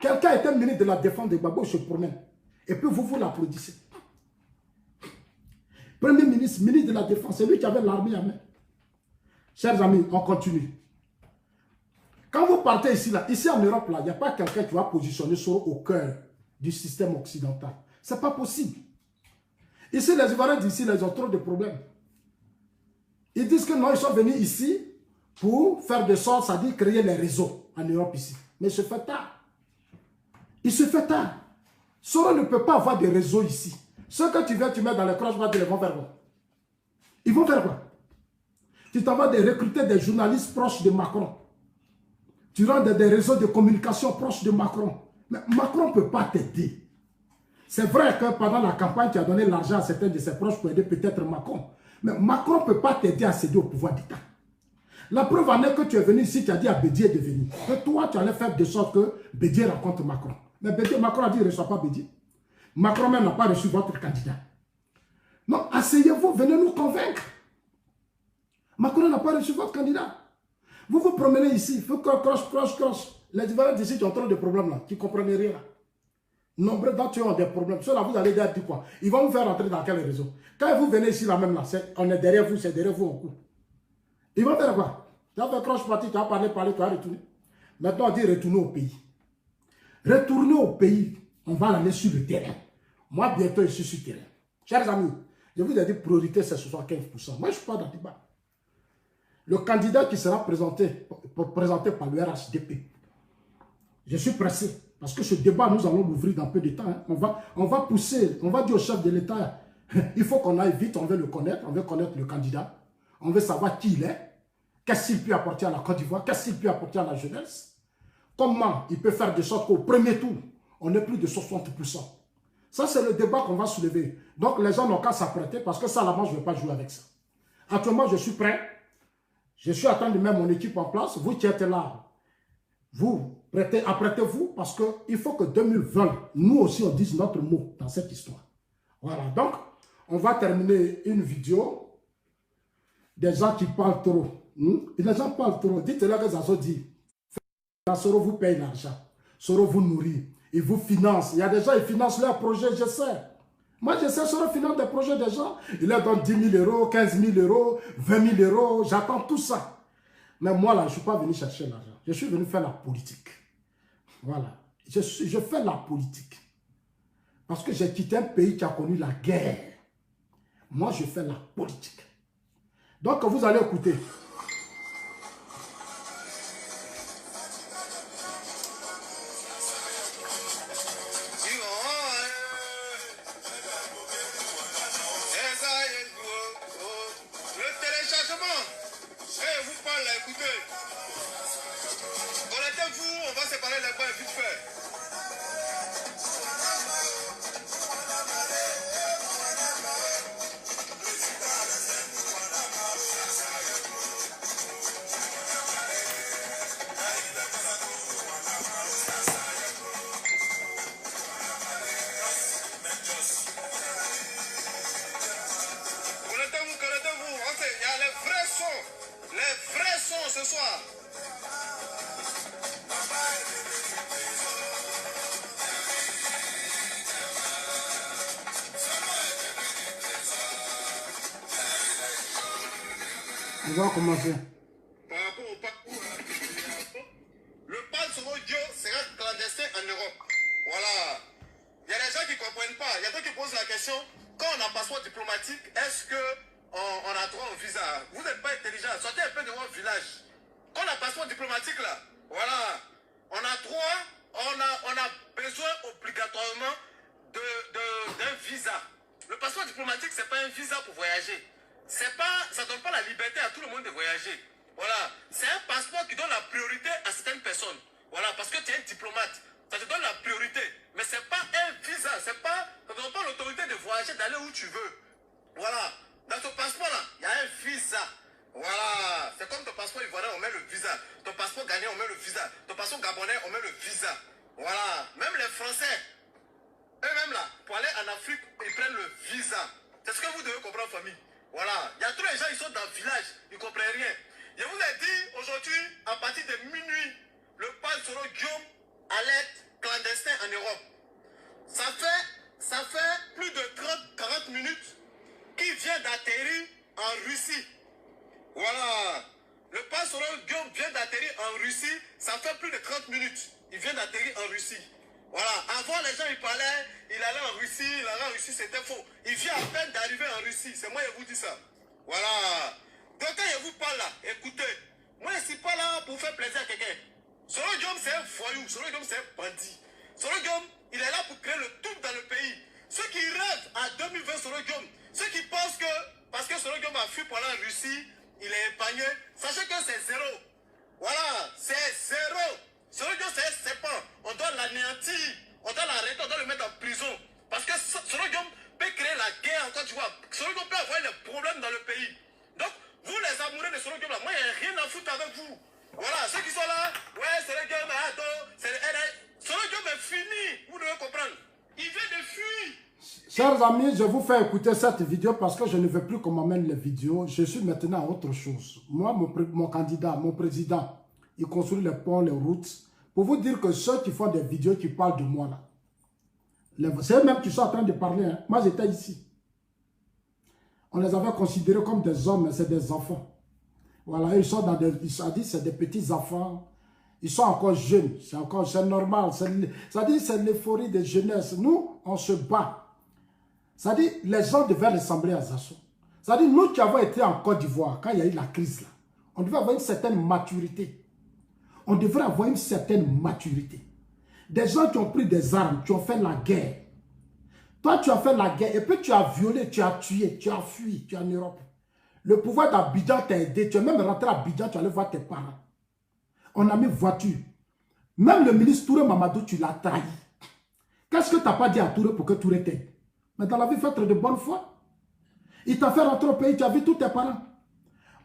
Quelqu'un était ministre de la Défense de Gbagbo, se promène. Et puis vous l'applaudissez. Premier ministre, ministre de la Défense, c'est lui qui avait l'armée à main. Chers amis, on continue. Quand vous partez ici, là, ici en Europe, il n'y a pas quelqu'un qui va positionner Soro au cœur du système occidental. Ce n'est pas possible. Ici, les Ivoiriens d'ici, ils ont trop de problèmes. Ils disent que non, ils sont venus ici pour faire de sorte, c'est-à-dire créer les réseaux en Europe ici. Mais il se fait tard. Il se fait tard. Soro ne peut pas avoir de réseau ici. Ce que tu viens, tu mets dans les croches, ils vont faire quoi? Ils vont faire quoi? Tu t'en vas de recruter des journalistes proches de Macron. Tu rentres des réseaux de communication proches de Macron. Mais Macron ne peut pas t'aider. C'est vrai que pendant la campagne, tu as donné l'argent à certains de ses proches pour aider peut-être Macron. Mais Macron ne peut pas t'aider à céder au pouvoir d'État. La preuve en est que tu es venu ici, tu as dit à Bédier de venir. Et toi, tu allais faire de sorte que Bédier rencontre Macron. Mais Bédier, Macron a dit, il ne reçoit pas Bédier. Macron même n'a pas reçu votre candidat. Non, asseyez-vous, venez nous convaincre. Macron n'a pas reçu votre candidat. Vous vous promenez ici, il faut croche. Les Ivoiriens d'ici qui ont trop de problèmes là, qui ne comprennent rien là. Nombreux d'entre eux ont des problèmes. Ceux-là, vous allez dire quoi? Ils vont vous faire rentrer dans quel réseau? Quand vous venez ici là même là, on est derrière vous, c'est derrière vous en cours. Ils vont faire quoi? Tu as fait croche parti, tu as parlé, tu as retourné. Maintenant, on dit retourner au pays. Retourner au pays, on va aller sur le terrain. Moi, bientôt, je suis sur le terrain. Chers amis, je vous ai dit priorité, c'est 75%. Moi, je ne suis pas dans le débat. Le candidat qui sera présenté par le RHDP, je suis pressé. Parce que ce débat, nous allons l'ouvrir dans peu de temps. Hein. On va pousser, on va dire au chef de l'État, il faut qu'on aille vite, on veut le connaître, on veut connaître le candidat. On veut savoir qui il est, qu'est-ce qu'il peut apporter à la Côte d'Ivoire, qu'est-ce qu'il peut apporter à la jeunesse. Comment il peut faire de sorte qu'au premier tour, on ait plus de 60%. Ça, c'est le débat qu'on va soulever. Donc, les gens n'ont qu'à s'apprêter parce que ça, là-bas, je ne vais pas jouer avec ça. Actuellement, je suis prêt. Je suis en train de mettre mon équipe en place. Vous qui êtes là, vous apprêtez-vous parce qu'il faut que 2020, nous aussi, on dise notre mot dans cette histoire. Voilà. Donc, on va terminer une vidéo des gens qui parlent trop. Les gens parlent trop. Dites-leur que Zazo dit. Soro vous paye l'argent. Soro vous nourrit. Il vous finance. Il y a des gens qui financent leurs projets, je sais. Moi, je sais, Soro finance des projets des gens. Il leur donne 10 000 euros, 15 000 euros, 20 000 euros. J'attends tout ça. Mais moi, là, je ne suis pas venu chercher l'argent. Je suis venu faire la politique. Voilà. Je fais la politique. Parce que j'ai quitté un pays qui a connu la guerre. Moi, je fais la politique. Donc, vous allez écouter. Ce soir. On va commencer. Par rapport au parcours, le PAL Soro Dio sera clandestin en Europe. Voilà. Il y a des gens qui ne comprennent pas. Il y a d'autres qui posent la question, quand on a un passeport diplomatique, est-ce qu'on a droit au visa? Vous n'êtes pas intelligent. Sortez un peu de votre village. Quand on a un passeport diplomatique là, voilà, on a droit, on a besoin obligatoirement d'un visa. Le passeport diplomatique, ce n'est pas un visa pour voyager. Ça ne donne pas la liberté à tout le monde de voyager. Voilà, c'est un passeport qui donne la priorité à certaines personnes. Voilà, parce que tu es un diplomate, ça te donne la priorité. Mais ce n'est pas un visa, ça ne donne pas l'autorité de voyager, d'aller où tu veux. Voilà, dans ton passeport là, il y a un visa. Voilà, c'est comme ton passeport ivoirien, on met le visa. Ton passeport ghanéen, on met le visa. Ton passeport gabonais, on met le visa. Voilà, même les Français, eux-mêmes là, pour aller en Afrique, ils prennent le visa. C'est ce que vous devez comprendre, famille. Voilà, il y a tous les gens, ils sont dans le village, ils ne comprennent rien. Je vous ai dit aujourd'hui, à partir de minuit, le PAL Soro Guillaume allait être clandestin. Europe. Ça fait plus de 30-40 minutes qu'il vient d'atterrir en Russie. Voilà. Le prince Guillaume vient d'atterrir en Russie. Ça fait plus de 30 minutes. Il vient d'atterrir en Russie. Voilà. Avant, les gens, ils parlaient, il allait en Russie, c'était faux. Il vient à peine d'arriver en Russie. C'est moi qui vous dis ça. Voilà. Donc, quand je vous parle là, écoutez, moi, je ne suis pas là pour faire plaisir à quelqu'un. Soro Guillaume, c'est un voyou. Soro Guillaume, c'est un bandit. Soro Guillaume, il est là pour créer le tout dans le pays. Ceux qui rêvent à 2020 Soro Guillaume, ceux qui pensent que, parce que Soro Guillaume a fui pour la Russie, il est épargné, sachez que c'est zéro. Voilà, c'est zéro. Soro Guillaume, c'est un serpent. On doit l'anéantir, on doit l'arrêter, on doit le mettre en prison. Parce que Soro Guillaume peut créer la guerre encore, tu vois. Soro Guillaume peut avoir des problèmes dans le pays. Donc, vous les amoureux de Soro Guillaume, moi, il n'y a rien à foutre avec vous. Voilà, ceux qui sont là, ouais, Soro Guillaume, Soro Guillaume est fini, vous devez comprendre. Il vient de fuir. Chers amis, je vous fais écouter cette vidéo parce que je ne veux plus qu'on m'amène les vidéos. Je suis maintenant à autre chose. Moi, mon candidat, mon président, il construit les ponts, les routes. Pour vous dire que ceux qui font des vidéos qui parlent de moi là, c'est eux-mêmes qui sont en train de parler. Hein. Moi, j'étais ici. On les avait considérés comme des hommes, mais c'est des enfants. Voilà, ils sont dans des... Ça dit, c'est des petits enfants. Ils sont encore jeunes. C'est normal. Ça dit, c'est l'euphorie de jeunesse. Nous, on se bat. Ça dit, les gens devaient ressembler à Zasso. Ça dit, nous qui avons été en Côte d'Ivoire, quand il y a eu la crise là, on devait avoir une certaine maturité. On devrait avoir une certaine maturité. Des gens qui ont pris des armes, qui ont fait la guerre. Toi, tu as fait la guerre et puis tu as violé, tu as tué, tu as fui, tu es en Europe. Le pouvoir d'Abidjan t'a aidé. Tu es même rentré à Abidjan, tu allais voir tes parents. On a mis voiture. Même le ministre Touré Mamadou, tu l'as trahi. Qu'est-ce que tu n'as pas dit à Touré pour que Touré t'aide? Mais dans la vie, il faut être de bonne foi. Il t'a fait rentrer au pays, tu as vu tous tes parents.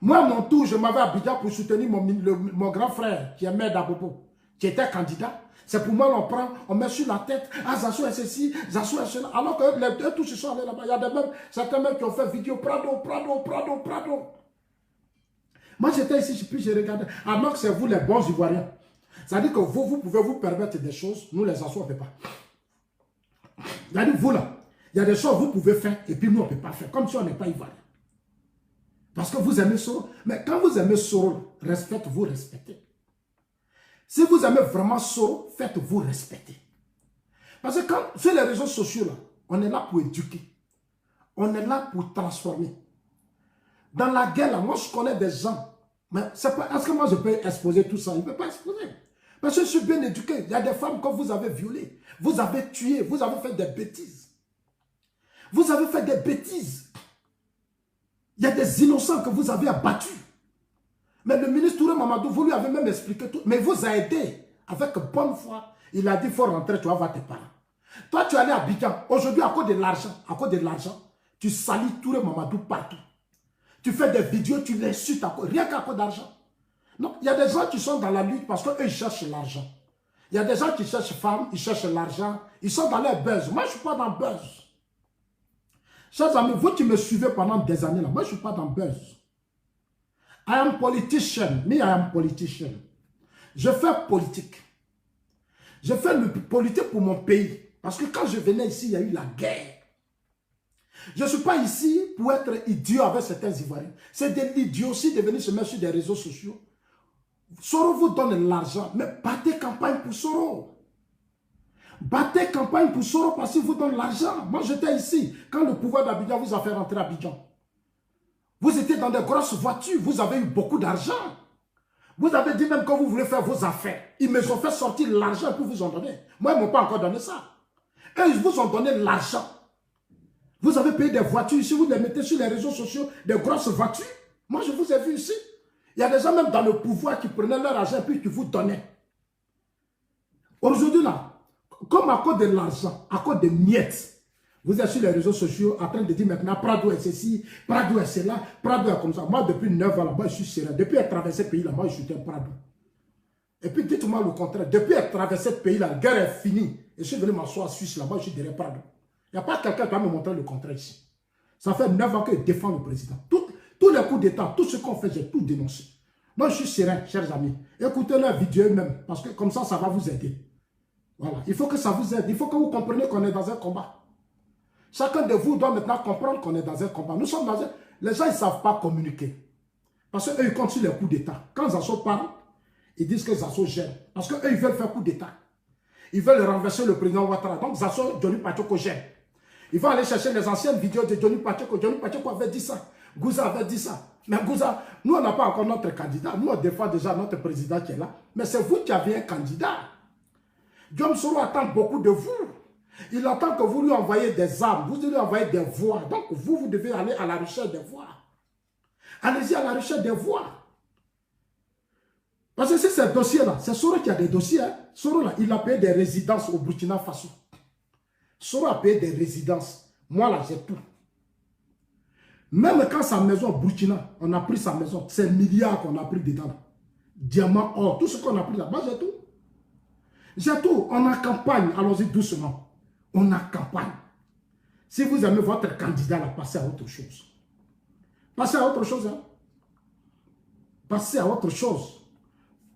Moi, à mon tour, je m'avais à Abidjan pour soutenir mon grand frère, qui est maire d'Abobo, qui était candidat. C'est pour moi, on prend, on met sur la tête, ah, Zasso est ceci, Zasso est cela. Alors que les deux tous se sont allés là-bas. Il y a des mêmes, certains mecs qui ont fait vidéo, Prado. Moi, j'étais ici, puis je regardais. Alors que c'est vous, les bons Ivoiriens. Ça dit que vous pouvez vous permettre des choses, nous, les Zasso, on ne peut pas. Ça dit, vous là, il y a des choses que vous pouvez faire, et puis nous, on ne peut pas faire, comme si on n'est pas Ivoirien. Parce que vous aimez Soro. Mais quand vous aimez Soro, respectez-vous, respectez. Si vous aimez vraiment Soro, faites-vous respecter. Parce que quand, sur les réseaux sociaux, là, on est là pour éduquer. On est là pour transformer. Dans la guerre, là, moi, je connais des gens. Mais est-ce que moi, je peux exposer tout ça? Il ne peut pas exposer. Parce que je suis bien éduqué. Il y a des femmes que vous avez violées. Vous avez tué. Vous avez fait des bêtises. Vous avez fait des bêtises. Il y a des innocents que vous avez abattus. Mais le ministre Touré Mamadou, vous lui avez même expliqué tout. Mais il vous a aidé avec bonne foi. Il a dit, il faut rentrer, tu vas voir tes parents. Toi, tu es allé à Abidjan. Aujourd'hui, à cause de l'argent, tu salis Touré Mamadou partout. Tu fais des vidéos, tu l'insultes, rien qu'à cause d'argent. Non, il y a des gens qui sont dans la lutte parce qu'eux, ils cherchent l'argent. Il y a des gens qui cherchent femmes, ils cherchent l'argent. Ils sont dans leur buzz. Moi, je ne suis pas dans le buzz. Chers amis, vous qui me suivez pendant des années, là, moi, je ne suis pas dans le buzz. I am politician. Me, I am politician. Je fais politique. Je fais le politique pour mon pays. Parce que quand je venais ici, il y a eu la guerre. Je ne suis pas ici pour être idiot avec certains Ivoiriens. C'est de l'idiotie de venir se mettre sur des réseaux sociaux. Soro vous donne l'argent, mais battez campagne pour Soro. Battez campagne pour Soro parce qu'il vous donne l'argent. Moi, j'étais ici. Quand le pouvoir d'Abidjan vous a fait rentrer à Abidjan, vous étiez dans des grosses voitures. Vous avez eu beaucoup d'argent. Vous avez dit même quand vous voulez faire vos affaires. Ils me ont fait sortir l'argent pour vous en donner. Moi, ils ne m'ont pas encore donné ça. Et ils vous ont donné l'argent. Vous avez payé des voitures. Si vous les mettez sur les réseaux sociaux, des grosses voitures. Moi, je vous ai vu ici. Il y a des gens même dans le pouvoir qui prenaient leur argent et puis qui vous donnaient. Aujourd'hui, là, comme à cause de l'argent, à cause des miettes, vous êtes sur les réseaux sociaux en train de dire maintenant Prado est ceci, Prado est cela, Prado est comme ça. Moi, depuis 9 ans, là, moi, je suis serein. Depuis être traversé ce pays-là, moi, je suis un Prado. Et puis, dites-moi le contraire. Depuis être traversé ce pays-là, la guerre est finie. Et je suis venu m'asseoir en Suisse, là, moi, je suis derrière Prado. Il n'y a pas quelqu'un qui va me montrer le contraire ici. Ça fait 9 ans que je défends le président. Tous les coups d'État, tout ce qu'on fait, j'ai tout dénoncé. Moi, je suis serein, chers amis. Écoutez leur vidéo même, parce que comme ça va vous aider. Voilà, il faut que ça vous aide. Il faut que vous compreniez qu'on est dans un combat. Chacun de vous doit maintenant comprendre qu'on est dans un combat. Nous sommes dans un... Les gens, ils ne savent pas communiquer. Parce qu'eux, ils comptent sur les coups d'État. Quand Zasso parle, ils disent que Zasso gêne. Parce qu'eux, ils veulent faire coup d'État. Ils veulent renverser le président Ouattara. Donc, Zasso, Johnny Pachoko gêne. Ils vont aller chercher les anciennes vidéos de Johnny Pachoko. Johnny Pachoko avait dit ça. Gouza avait dit ça. Mais Gouza, nous, on n'a pas encore notre candidat. Nous, on défend déjà notre président qui est là. Mais c'est vous qui avez un candidat. Guillaume Soro attend beaucoup de vous. Il attend que vous lui envoyez des armes, vous lui envoyez des voix. Donc, vous devez aller à la recherche des voix. Allez-y à la recherche des voix. Parce que si ces dossiers-là, c'est Soro qui a des dossiers. Hein. Soro, là, il a payé des résidences au Burkina Faso. Soro a payé des résidences. Moi, là, j'ai tout. Même quand sa maison au Burkina, on a pris sa maison, c'est milliards qu'on a pris dedans. Diamants, or, tout ce qu'on a pris là-bas, j'ai tout. J'ai tout. On a campagne, allons-y doucement. On a campagne. Si vous aimez votre candidat, là, passez à autre chose. Passez à autre chose. Hein? Passez à autre chose.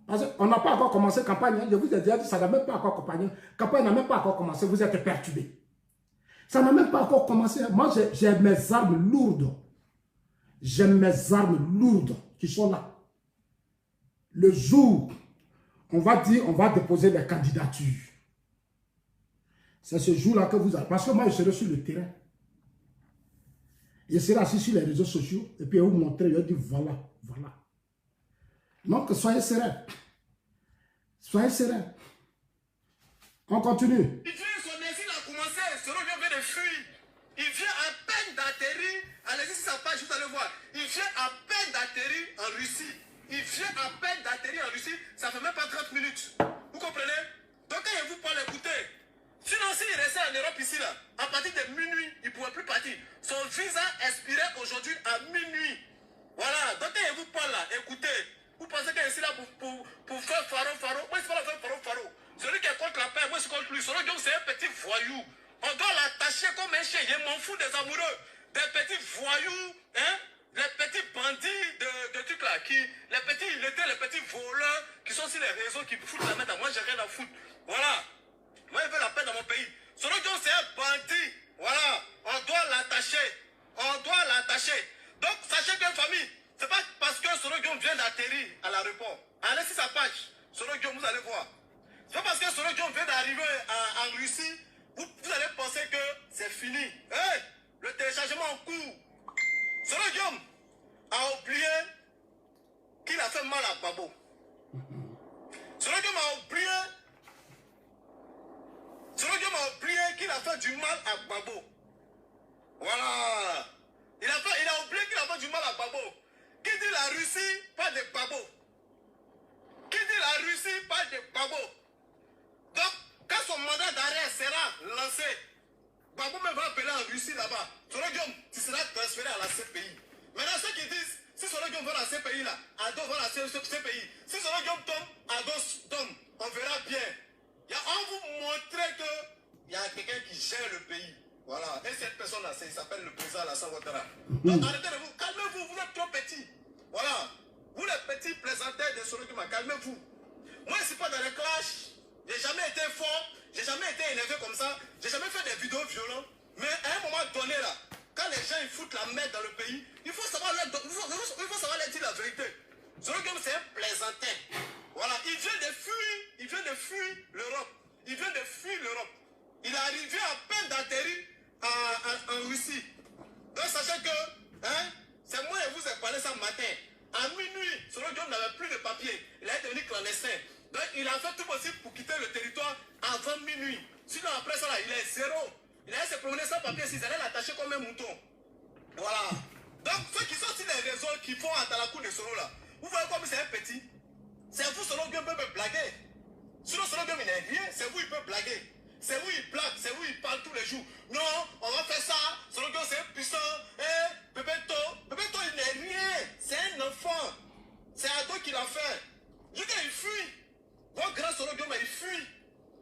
Parce qu'on n'a pas encore commencé campagne. Hein? Je vous ai déjà dit, ça n'a même pas encore campagne. Campagne n'a même pas encore commencé. Vous êtes perturbés. Ça n'a même pas encore commencé. Moi, j'ai mes armes lourdes. J'ai mes armes lourdes qui sont là. Le jour, on va dire, on va déposer les candidatures. C'est ce jour-là que vous allez. Parce que moi, je serai sur le terrain. Je serai assis sur les réseaux sociaux. Et puis, je vais vous montrer. Je vais dire, voilà, voilà. Donc, soyez sereins. Soyez sereins. On continue. Il vient, son exil a commencé. Soro vient de fuir. Il vient à peine d'atterrir. Allez-y sur sa page, vous allez voir. Il vient à peine d'atterrir en Russie. Il vient à peine d'atterrir en Russie. Ça fait même pas 30 minutes. Vous comprenez? Donc, quand il vous parle, écoutez. Sinon, s'il restait en Europe ici, là, à partir de minuit, il ne pouvait plus partir. Son visa expirait aujourd'hui à minuit. Voilà. Donc, quand il vous parle là, écoutez, vous pensez qu'il est ici là pour faire faro. Moi, je ne pas faire faro. Celui qui est contre la paix, moi, je suis contre lui. Celui qui c'est un petit voyou. On doit l'attacher comme un chien. Je m'en fous des amoureux. Des petits voyous, hein? Les petits bandits de trucs là, les petits voleurs qui sont sur les réseaux, qui foutent la merde. Moi, j'ai rien à foutre. Voilà. Moi, je veux la paix dans mon pays. Soro Diom, c'est un bandit. Voilà. On doit l'attacher. On doit l'attacher. Donc, sachez qu'une famille, c'est pas parce que Soro Diom vient d'atterrir à l'aéroport. Allez sur sa page. Soro Diom, vous allez voir. C'est pas parce que Soro Diom vient d'arriver en Russie, vous allez penser que c'est fini. Hey, le téléchargement en cours. Soro Diom a oublié qu'il a fait mal à Babo. Soro Diom a oublié qu'il a fait du mal à Babo. Voilà. Il a oublié qu'il a fait du mal à Babo. Qui dit la Russie, pas de Babo. Qui dit la Russie, pas de Babo. Donc, quand son mandat d'arrêt sera lancé, Babo me va appeler en Russie là-bas. Soro Diom, tu seras transféré à la CPI. Maintenant, ceux qui disent, si Soro Diom va dans ces pays-là, Ado va dans ces pays. Si Soro Diom tombe, Ado tombe. On verra bien. On vous montrer qu'il y a quelqu'un qui gère le pays. Voilà. Et cette personne-là, il s'appelle le président Alassane Ouattara. Donc arrêtez de vous. Calmez-vous, vous êtes trop petits. Voilà. Vous les petits plaisanteurs de Soro Diom, calmez-vous. Moi, je ne suis pas dans les clashs. J'ai jamais été fort. J'ai jamais été énervé comme ça. J'ai jamais fait des vidéos violentes. Mais à un moment donné, là, quand les gens ils foutent la merde dans le pays, il faut savoir leur dire la vérité. Soro Diom, c'est un plaisantin. Voilà, il vient de fuir l'Europe. Il vient de fuir l'Europe. Il est arrivé à peine d'atterrir en Russie. Donc sachez que, hein, c'est moi qui vous ai parlé ça matin. À minuit, Soro Diom n'avait plus de papier. Il est devenu clandestin. Donc il a fait tout possible pour quitter le territoire avant minuit. Sinon après ça, là, il est zéro. Il allait se promener sans papier, s'ils allaient l'attacher comme un mouton. Voilà. Donc ceux qui sont sur les réseaux qui font à la cour de Soro là, vous voyez comme c'est un petit. C'est vous, Soro Diom peut me blaguer. Sinon, Soro Diom, il n'est rien. C'est vous, il peut blaguer. C'est vous, il blague. C'est vous, il parle tous les jours. Non, on va faire ça. Soro Diom, c'est un puissant. Pépéto, il n'est rien. C'est un enfant. C'est Ado qui l'a fait. Du coup, il fuit. Votre grand Soro Diom, il fuit.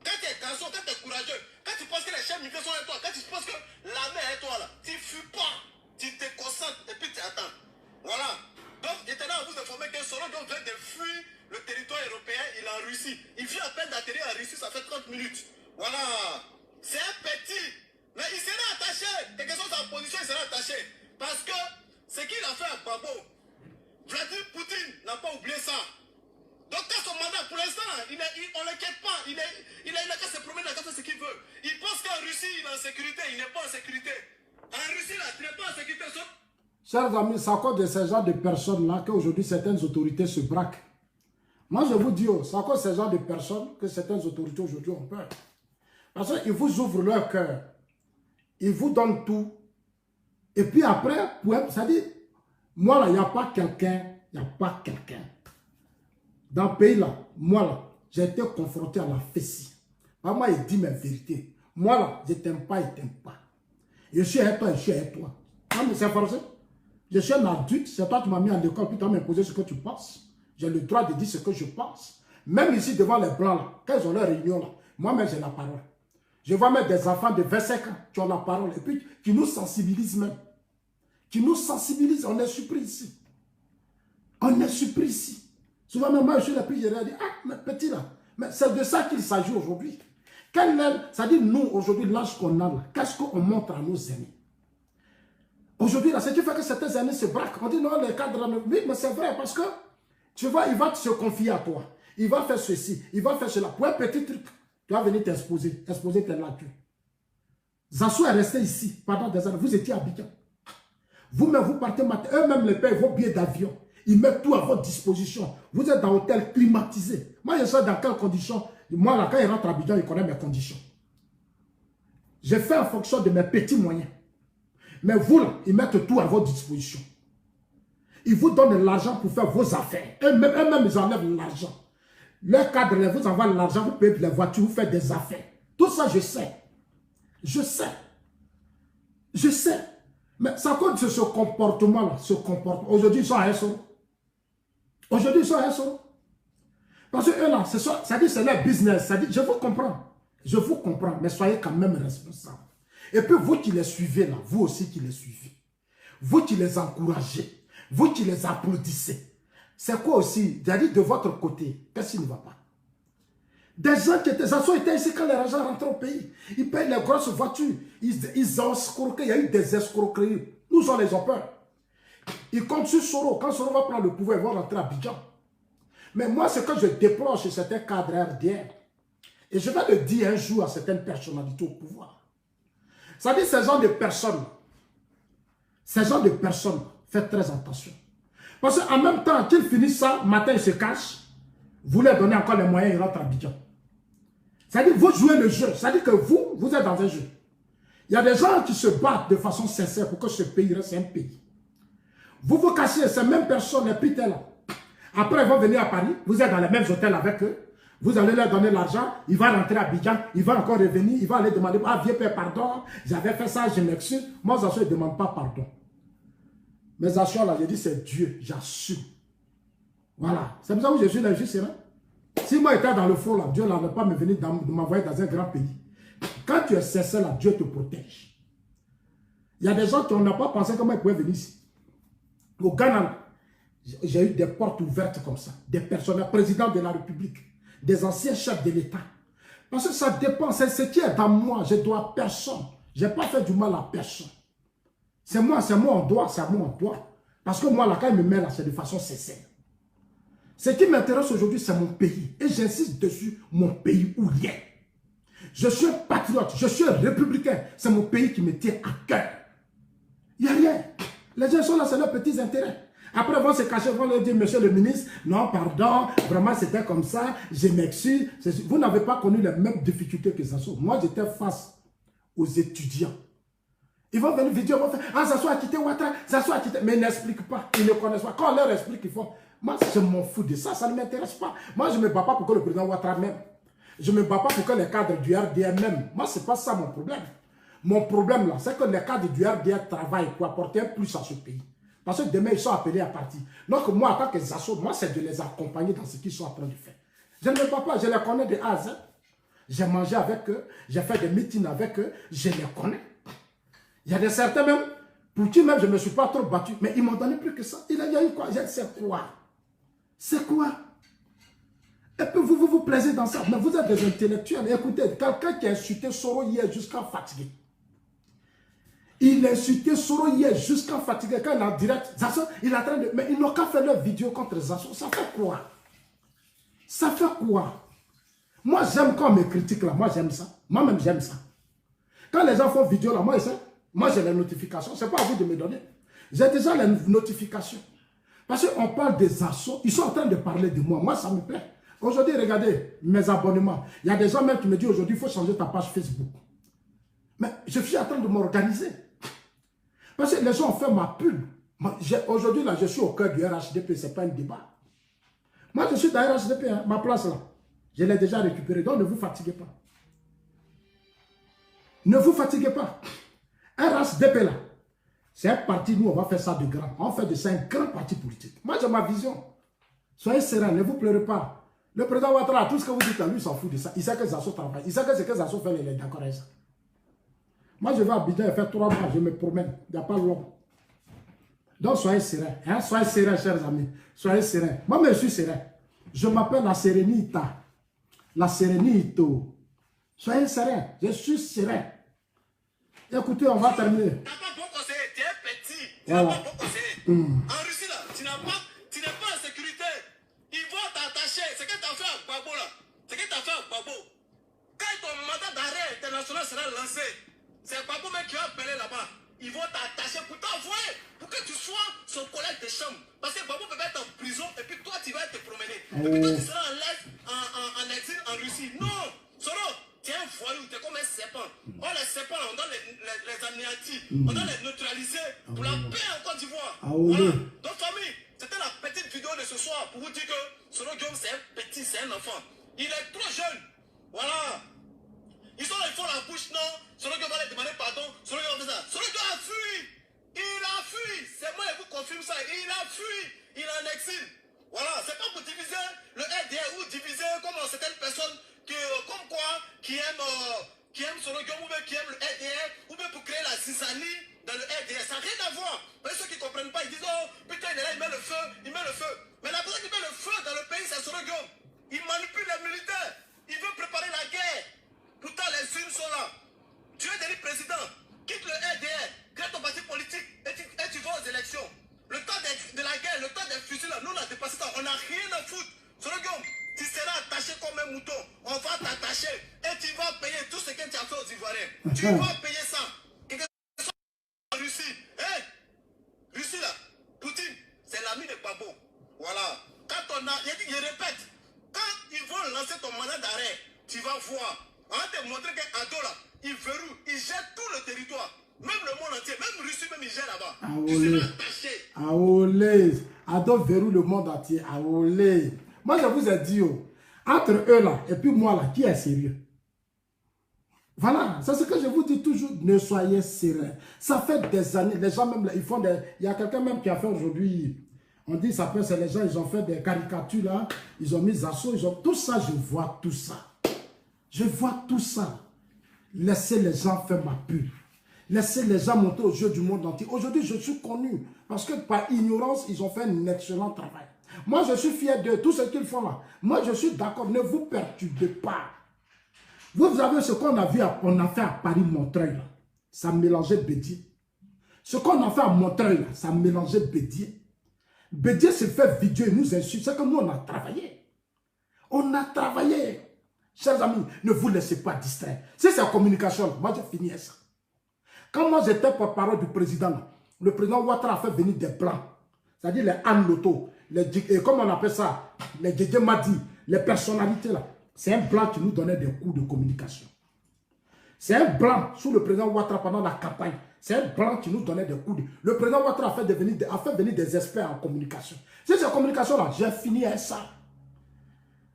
Quand tu es garçon, quand tu es courageux, quand tu penses que les chefs migrants sont avec toi, quand tu penses que l'armée est avec toi, là, tu ne fuis pas. Tu te concentres et puis tu attends. Voilà. Donc, j'étais là à vous informer que Soro Diom vient de fuir le territoire européen, il est en Russie. Il vient à peine d'atterrir en Russie, ça fait 30 minutes. Voilà. C'est un petit. Mais il serait attaché. Quelque chose en position, il serait attaché. Parce que ce qu'il a fait à Babo, Vladimir Poutine n'a pas oublié ça. Donc, dans son mandat, pour l'instant, on ne l'inquiète pas. Il a qu'à se promener, il a qu'à faire ce qu'il veut. Il pense qu'en Russie, il est en sécurité. Il n'est pas en sécurité. En Russie, là, tu n'es pas en sécurité. Chers amis, c'est à cause de ces genres de personnes-là qu'aujourd'hui certaines autorités se braquent. Moi, je vous dis, c'est à cause de ces genres de personnes que certaines autorités aujourd'hui ont peur. Parce qu'ils vous ouvrent leur cœur. Ils vous donnent tout. Et puis après, ça dit, moi là, il n'y a pas quelqu'un, dans le pays là, moi là, j'ai été confronté à la fessie. Moi, il dit mes vérités. Moi là, je t'aime pas, il t'aime pas. Je suis avec toi, je suis avec toi. Non, mais c'est forcé. Je suis un adulte, c'est toi qui m'as mis à l'école, puis tu as m'imposé ce que tu penses. J'ai le droit de dire ce que je pense. Même ici, devant les Blancs, là, quand ils ont leur réunion, là, moi-même, j'ai la parole. Je vois même des enfants de 25 ans qui ont la parole, et puis qui nous sensibilisent même. Qui nous sensibilisent, on est surpris ici. On est surpris ici. Souvent, même moi, je suis là, puis je leur dis, ah, mais petit là, mais c'est de ça qu'il s'agit aujourd'hui. Ça dit, nous, aujourd'hui, l'âge qu'on a là, qu'est-ce qu'on montre à nos amis? Aujourd'hui, là, ce qui fait que certains amis se braquent. On dit, non, les cadres, oui, mais c'est vrai, parce que, tu vois, il va se confier à toi. Il va faire ceci, il va faire cela. Pour un petit truc, tu vas venir exposer tes lacunes. Zassou est resté ici pendant des années. Vous étiez à Abidjan. Vous-même, vous partez matin. Eux-mêmes, les payent vos billets d'avion. Ils mettent tout à votre disposition. Vous êtes dans un hôtel climatisé. Moi, je sais dans quelles conditions. Moi, là, quand il rentre à Abidjan, il connaît mes conditions. J'ai fait en fonction de mes petits moyens. Mais vous, là, ils mettent tout à votre disposition. Ils vous donnent l'argent pour faire vos affaires. Eux-mêmes, ils enlèvent l'argent. Leur cadre vous envoie l'argent, vous payez les voitures, vous faites des affaires. Tout ça, je sais. Je sais. Je sais. Mais ça compte sur ce comportement-là. Aujourd'hui, ils sont à SO. Aujourd'hui, ils sont à SO. Parce que eux, là, ça dit c'est leur business. Ça dit, je vous comprends. Je vous comprends. Mais soyez quand même responsables. Et puis, vous qui les suivez, là, vous aussi qui les suivez. Vous qui les encouragez. Vous qui les applaudissez. C'est quoi aussi? C'est-à-dire de votre côté, qu'est-ce qui ne va pas? Des gens qui étaient ici quand les gens rentrent au pays. Ils payent les grosses voitures. Ils ont escroqué. Il y a eu des escroqueries. Nous, on les a peur. Ils comptent sur Soro. Quand Soro va prendre le pouvoir, ils vont rentrer à Abidjan. Mais moi, ce que je déplore chez certains cadres RDR, et je vais le dire un jour à certaines personnalités au pouvoir, ça dit ces gens de personnes, faites très attention. Parce qu'en même temps qu'ils finissent ça, matin ils se cachent, vous leur donnez encore les moyens, ils rentrent à Abidjan. C'est-à-dire vous jouez le jeu, c'est-à-dire que vous êtes dans un jeu. Il y a des gens qui se battent de façon sincère pour que ce pays reste un pays. Vous vous cachez, ces mêmes personnes, les pitels là. Après ils vont venir à Paris, vous êtes dans les mêmes hôtels avec eux, vous allez leur donner l'argent, il va rentrer à Abidjan, il va encore revenir, il va aller demander, ah vieux père, pardon, j'avais fait ça, je m'excuse. Moi, je ne demande pas pardon. Mes actions là, je dis c'est Dieu, j'assume. Voilà. C'est pour ça que je suis là, je suis serein. Si moi j'étais dans le fond là, Dieu n'allait pas me venir m'envoyer dans un grand pays. Quand tu es sincère là, Dieu te protège. Il y a des gens qui n'ont pas pensé comment ils pouvaient venir ici. Au Ghana, j'ai eu des portes ouvertes comme ça. Des personnes, présidents de la République, des anciens chefs de l'État. Parce que ça dépend, c'est ce qui est dans moi. Je dois à personne. Je n'ai pas fait du mal à personne. C'est moi on doit, c'est à moi on doit. Parce que moi, là, quand il me met là, c'est de façon sincère. Ce qui m'intéresse aujourd'hui, c'est mon pays. Et j'insiste dessus, mon pays où il est. Je suis un patriote, je suis un républicain. C'est mon pays qui me tient à cœur. Il n'y a rien. Les gens sont là, c'est leurs petits intérêts. Après, ils vont se cacher, ils vont leur dire, monsieur le ministre, non, pardon, vraiment c'était comme ça, je m'excuse. Vous n'avez pas connu les mêmes difficultés que Zassou. Moi, j'étais face aux étudiants. Ils vont venir vidéo, ils vont faire, ah, Zassou a quitté Ouattara, Zassou a quitté. Mais ils n'expliquent pas, ils ne connaissent pas. Quand on leur explique, ils font, moi, je m'en fous de ça, ça ne m'intéresse pas. Moi, je ne me bats pas pour que le président Ouattara même. Je ne me bats pas pour que les cadres du RDR même. Moi, ce n'est pas ça mon problème. Mon problème, là, c'est que les cadres du RDR travaillent pour apporter un plus à ce pays. Parce que demain, ils sont appelés à partir. Donc, moi, en tant que Zassou, moi, c'est de les accompagner dans ce qu'ils sont en train de faire. Je ne me bats pas, je les connais de A à Z. J'ai mangé avec eux, j'ai fait des meetings avec eux, je les connais. Il y a des certains même, pour qui même je ne me suis pas trop battu, mais ils m'ont donné plus que ça. Il y a eu quoi? C'est quoi? C'est quoi? Et puis vous plaisez dans ça. Mais vous êtes des intellectuels. Écoutez, quelqu'un qui a insulté Soro hier jusqu'à fatigué. Il a insulté Soro hier jusqu'à fatigué. Quand il est en direct, Zasso, il est en train de... Mais ils n'ont qu'à faire leur vidéo contre Zasso. Ça fait quoi? Ça fait quoi? Moi, j'aime quand on me critique là. Moi, j'aime ça. Moi-même, j'aime ça. Quand les gens font vidéo là, moi j'ai les notifications. Ce n'est pas à vous de me donner. J'ai déjà les notifications. Parce qu'on parle des assauts. Ils sont en train de parler de moi. Moi, ça me plaît. Aujourd'hui, regardez mes abonnements. Il y a des gens même qui me disent aujourd'hui, il faut changer ta page Facebook. Mais je suis en train de m'organiser. Parce que les gens ont fait ma pub. Aujourd'hui, là, je suis au cœur du RHDP. Ce n'est pas un débat. Moi, je suis dans RHDP, hein, ma place là. Je l'ai déjà récupérée. Donc, ne vous fatiguez pas. Ne vous fatiguez pas. RHDP là, c'est un parti, nous, on va faire ça de grand. On fait de ça un grand parti politique. Moi, j'ai ma vision. Soyez serein, ne vous pleurez pas. Le président Ouattara, tout ce que vous dites, lui, il s'en fout de ça. Il sait que Zasso travaille. Il sait que ce que Zasso fait, il est d'accord avec ça. Moi, je vais à Abidjan et faire 3 mois, je me promène. Il n'y a pas l'homme. Donc, soyez serein. Hein? Soyez serein, chers amis. Soyez serein. Moi, je suis serein. Je m'appelle la Sérénité. La Sérénité. Soyez serein. Je suis serein. Écoutez, on va terminer. Tu n'as pas bon conseiller, tu es petit. Tu Voilà. n'as pas bon conseiller. En Russie, là, tu n'es pas en sécurité. Ils vont t'attacher. C'est que tu as fait à Gbagbo, là. C'est que tu as fait à Gbagbo. Quand ton mandat d'arrêt international sera lancé, c'est Gbagbo même qui va appeler là-bas. Ils vont t'attacher pour t'envoyer, pour que tu sois son collègue de chambre. Parce que Gbagbo peut être en prison et puis toi, tu vas te promener. Et puis toi, tu seras en exil en Russie. Non, Soro, tu es un voyou, tu es comme un serpent. Oh, les serpents, on doit les anéantir, on doit les neutraliser pour la paix en Côte d'Ivoire. Voilà. Donc, famille, c'était la petite vidéo de ce soir pour vous dire que Soro Guillaume, c'est un petit, c'est un enfant. Il est trop jeune. Voilà. Ils sont là, ils font la bouche, non. Soro Guillaume va les demander pardon. Soro Guillaume fait ça. Soro Guillaume a fui. Il a fui. C'est moi qui vous confirme ça. Il a fui. Il est en exil. Voilà. C'est pas pour diviser le RDR ou diviser comme certaines personnes comme quoi qui aiment Soro Guillaume ou bien qui aiment le RDR ou bien pour créer la zizanie dans le RDR. Ça n'a rien à voir. Mais ceux qui ne comprennent pas, ils disent oh putain, il est là, il met le feu, il met le feu. Mais la personne qui met le feu dans le pays, c'est Soro Guillaume. Il manipule les militaires. Il veut préparer la guerre. Pourtant, les unes sont là. Tu es devenu président. Quitte le RDR. Crée ton parti politique et tu vas aux élections. Le temps de la guerre, le temps des fusils, là, nous, on a dépassé ça. On n'a rien à foutre. Soro Guillaume, tu seras attaché comme un mouton. On va t'attacher et tu vas payer tout ce que tu as fait aux Ivoiriens. Tu vas payer ça. En Russie. Hey, Russie, là, Poutine, c'est l'ami de Gbagbo. Voilà. Quand on a, je répète, quand ils vont lancer ton mandat d'arrêt, tu vas voir. On va te montrer qu'un ado là, il verrouille, il gère tout le territoire. Même le monde entier, même Russie, même il gère là-bas. Tu seras attaché. Aolé. Ado verrouille le monde entier. Aolé. Moi, je vous ai dit, entre eux là, et puis moi là, qui est sérieux? Voilà, c'est ce que je vous dis toujours, ne soyez sereins. Ça fait des années, les gens même, ils font des... Il y a quelqu'un même qui a fait aujourd'hui, on dit, ça peut, c'est les gens, ils ont fait des caricatures là, ils ont mis Zasso, ils ont... Tout ça, je vois tout ça. Je vois tout ça. Laissez les gens faire ma pub. Laissez les gens monter au jeu du monde entier. Aujourd'hui, je suis connu, parce que par ignorance, ils ont fait un excellent travail. Moi, je suis fier de tout ce qu'ils font là. Moi, je suis d'accord, ne vous perturbez pas. Vous avez ce qu'on a vu, on a fait à Paris-Montreuil, ça mélangeait Bédier. Ce qu'on a fait à Montreuil, là, ça mélangeait Bédier. Bédier se fait vidéo et nous insulte. C'est que nous, on a travaillé. On a travaillé. Chers amis, ne vous laissez pas distraire. Si c'est la communication, moi, j'ai fini ça. Quand moi, j'étais porte-parole du président, le président Ouattara a fait venir des blancs. C'est-à-dire les Anne Loto, comme on appelle ça, les Djedje Madi, les personnalités là. C'est un blanc qui nous donnait des cours de communication. C'est un blanc sous le président Ouattara pendant la campagne. C'est un blanc qui nous donnait des cours de... Le président Ouattara a fait venir des experts en communication. C'est cette communication-là, j'ai fini avec ça.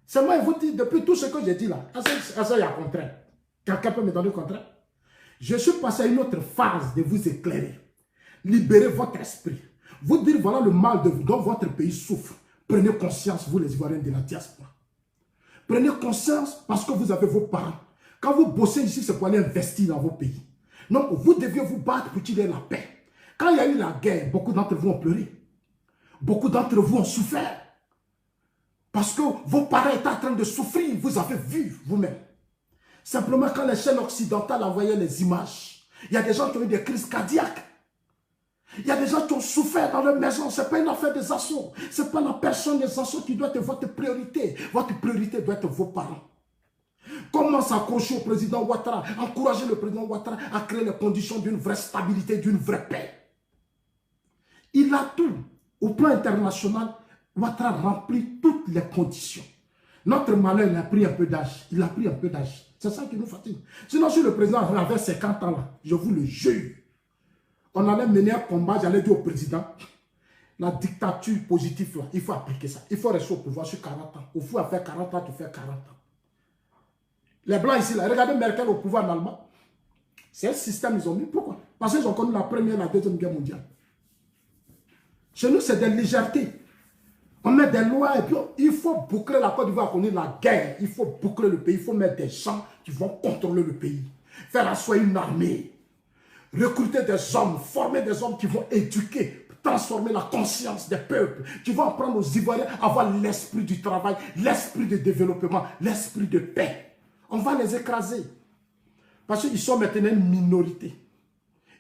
C'est moi, je vous dis, depuis tout ce que j'ai dit là, est-ce qu'il y a un contraire? Quelqu'un peut me donner le contraire? Je suis passé à une autre phase de vous éclairer. Libérez votre esprit. Vous dire, voilà le mal dont votre pays souffre. Prenez conscience, vous les Ivoiriens de la diaspora. Prenez conscience parce que vous avez vos parents. Quand vous bossez ici, c'est pour aller investir dans vos pays. Donc, vous deviez vous battre pour tirer la paix. Quand il y a eu la guerre, beaucoup d'entre vous ont pleuré. Beaucoup d'entre vous ont souffert. Parce que vos parents étaient en train de souffrir, vous avez vu vous-même. Simplement quand les chaînes occidentales envoyaient les images, il y a des gens qui ont eu des crises cardiaques. Il y a des gens qui ont souffert dans leur maison. Ce n'est pas une affaire des assauts. Ce n'est pas la personne des assauts qui doit être votre priorité. Votre priorité doit être vos parents. Comment s'accrocher au président Ouattara, encourager le président Ouattara à créer les conditions d'une vraie stabilité, d'une vraie paix. Il a tout. Au plan international, Ouattara remplit toutes les conditions. Notre malheur, il a pris un peu d'âge. Il a pris un peu d'âge. C'est ça qui nous fatigue. Sinon, si le président avait 50 ans là, je vous le jure, on allait mener un combat, j'allais dire au président, la dictature positive, là, il faut appliquer ça. Il faut rester au pouvoir sur 40 ans. Au fou à faire 40 ans, tu fais 40 ans. Les Blancs ici, là, regardez Merkel au pouvoir en Allemagne. C'est un système qu'ils ont mis. Pourquoi? Parce qu'ils ont connu la première et la deuxième guerre mondiale. Chez nous, c'est des légèretés. On met des lois et puis il faut boucler la Côte d'Ivoire, connaît la guerre. Il faut boucler le pays. Il faut mettre des gens qui vont contrôler le pays. Faire asseoir une armée. Recruter des hommes, former des hommes qui vont éduquer, transformer la conscience des peuples, qui vont apprendre aux Ivoiriens à avoir l'esprit du travail, l'esprit de développement, l'esprit de paix. On va les écraser. Parce qu'ils sont maintenant une minorité.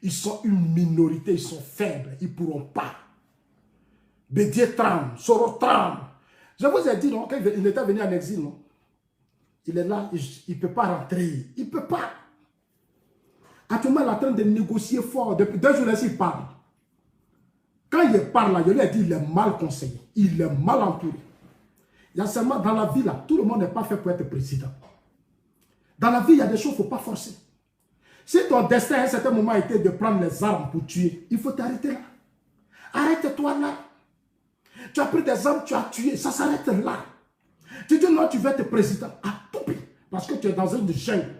Ils sont une minorité, ils sont faibles, ils ne pourront pas. Bédier tremble, Soro tremble. Je vous ai dit, non, quand il était venu en exil, non, il est là, il ne peut pas rentrer. Il ne peut pas. Actuellement, il est en train de négocier fort. Depuis 2 jours, il parle. Quand il parle, là, je lui ai dit, il est mal conseillé. Il est mal entouré. Il y a seulement dans la vie, là, tout le monde n'est pas fait pour être président. Dans la vie, il y a des choses qu'il ne faut pas forcer. Si ton destin à un certain moment était de prendre les armes pour tuer, il faut t'arrêter là. Arrête-toi là. Tu as pris des armes, tu as tué. Ça s'arrête là. Tu dis non, tu veux être président. À tout prix. Parce que tu es dans une jungle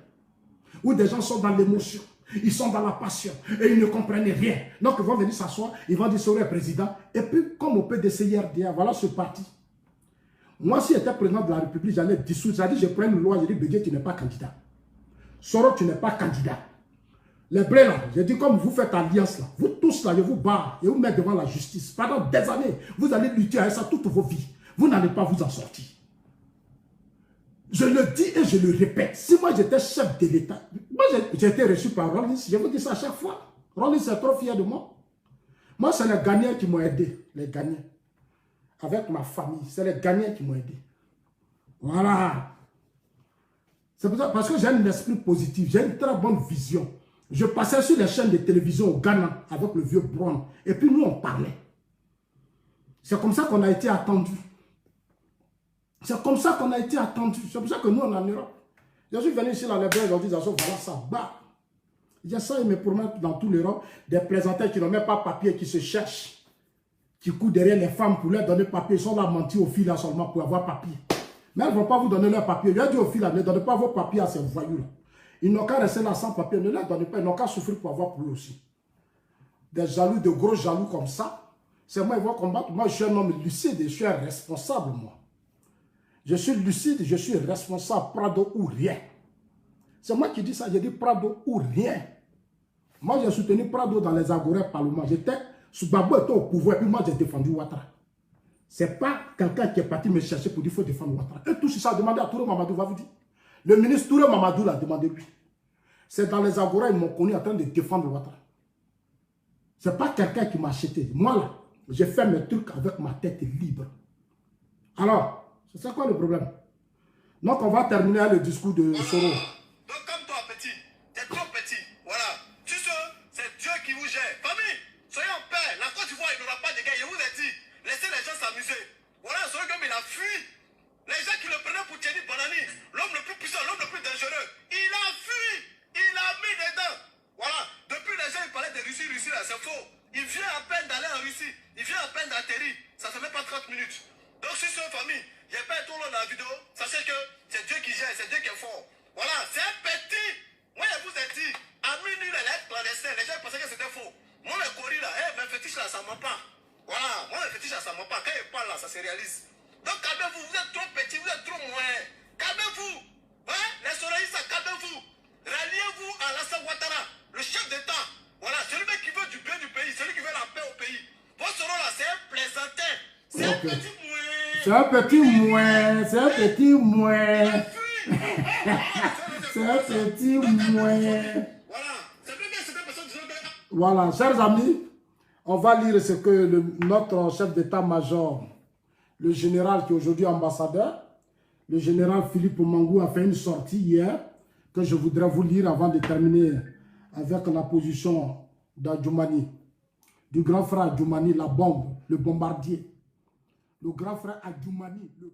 où des gens sont dans l'émotion. Ils sont dans la passion et ils ne comprennent rien. Donc ils vont venir s'asseoir, ils vont dire Soro est président. Et puis, comme on peut décider RDA, voilà ce parti. Moi, si j'étais président de la République, j'allais dissoudre. J'ai dit, je prends une loi, je dis, Bédier, tu n'es pas candidat. Soro, tu n'es pas candidat. Les Blés, là, j'ai dit, comme vous faites alliance, là, vous tous, là, je vous barre et vous mettez devant la justice. Pendant des années, vous allez lutter avec ça toute vos vies. Vous n'allez pas vous en sortir. Je le dis et je le répète. Si moi, j'étais chef de l'État, moi, j'ai été reçu par Rollins. Je vous dis ça à chaque fois. Rollins est trop fier de moi. Moi, c'est les gagnants qui m'ont aidé. Les gagnants. Avec ma famille, c'est les gagnants qui m'ont aidé. Voilà. C'est pour ça, parce que j'ai un esprit positif, j'ai une très bonne vision. Je passais sur les chaînes de télévision au Ghana avec le vieux Brown. Et puis nous, on parlait. C'est comme ça qu'on a été attendu. C'est comme ça qu'on a été attendu. C'est pour ça que nous, on est en Europe. Je suis venu ici dans les Blancs, ils ont dit, voilà, ça bat. Il y a ça, ils me promettent dans toute l'Europe, des plaisantins qui n'ont même pas papier, qui se cherchent, qui courent derrière les femmes pour leur donner papier. Ils sont là à mentir aux filles là seulement pour avoir papier. Mais elles ne vont pas vous donner leur papier. Je leur dis aux filles là, ne donnez pas vos papiers à ces voyous là. Ils n'ont qu'à rester là sans papier, ne leur donnez pas, ils n'ont qu'à souffrir pour avoir pour eux aussi. Des jaloux, de gros jaloux comme ça, c'est moi, ils vont combattre. Moi, je suis un homme lucide et je suis un responsable, moi. Je suis lucide, je suis responsable, Prado ou rien. C'est moi qui dis ça, je dis Prado ou rien. Moi, j'ai soutenu Prado dans les agorés parlement. J'étais, Gbagbo était au pouvoir, et puis moi, j'ai défendu Ouattara. Ce n'est pas quelqu'un qui est parti me chercher pour dire qu'il faut défendre Ouattara. Et tout ça, demandez à Touré Mamadou, va vous dire. Le ministre Touré Mamadou l'a demandé lui. C'est dans les agorés, ils m'ont connu en train de défendre Ouattara. Ce n'est pas quelqu'un qui m'a acheté. Moi, là, j'ai fait mes trucs avec ma tête libre. Alors, c'est quoi le problème? Donc, on va terminer avec le discours de Soro. Donc, comme toi, petit, t'es trop petit. Voilà. Tu sais, c'est Dieu qui vous gère. Famille, soyez en paix. La Côte d'Ivoire, il n'y aura pas de guerre. Je vous ai dit, laissez les gens s'amuser. Voilà, Soro comme il a fui. Les gens qui le prenaient pour Thierry Banani, l'homme le plus puissant, l'homme le plus dangereux, il a fui. Il a mis dedans. Voilà. Depuis, les gens, ils parlaient de Russie, là, c'est faux. Il vient à peine d'aller en Russie. Il vient à peine d'atterrir. Ça ne fait même pas 30 minutes. Donc, si c'est une famille, il n'y a pas tout le long dans la vidéo. Sachez que c'est Dieu qui gère, c'est Dieu qui est fort. Voilà, c'est un petit. Moi, je vous ai dit, à minuit, les lettres clandestines, les gens pensaient que c'était faux. Moi, les coris là, mes fétiches là, ça ne ment pas. Voilà, moi, les fétiches là, ça ne ment pas. Quand ils parlent là, ça se réalise. Donc, calmez-vous, vous êtes trop petits, vous êtes trop moins. Calmez-vous. Hein? Les soraïstes, calmez-vous. Ralliez-vous à Alassane Ouattara, le chef d'État. Voilà, celui qui veut du bien du pays, celui qui veut la paix au pays. Votre solo là, c'est un plaisantin. C'est un petit moins. C'est un petit moins, c'est un petit moins. C'est un petit moins. Voilà, chers amis, on va lire ce que notre chef d'état-major, le général qui est aujourd'hui ambassadeur, le général Philippe Mangou a fait une sortie hier que je voudrais vous lire avant de terminer avec la position d'Adjoumani, du grand frère Adjoumani, la bombe, le bombardier. Le grand frère Adjoumani, le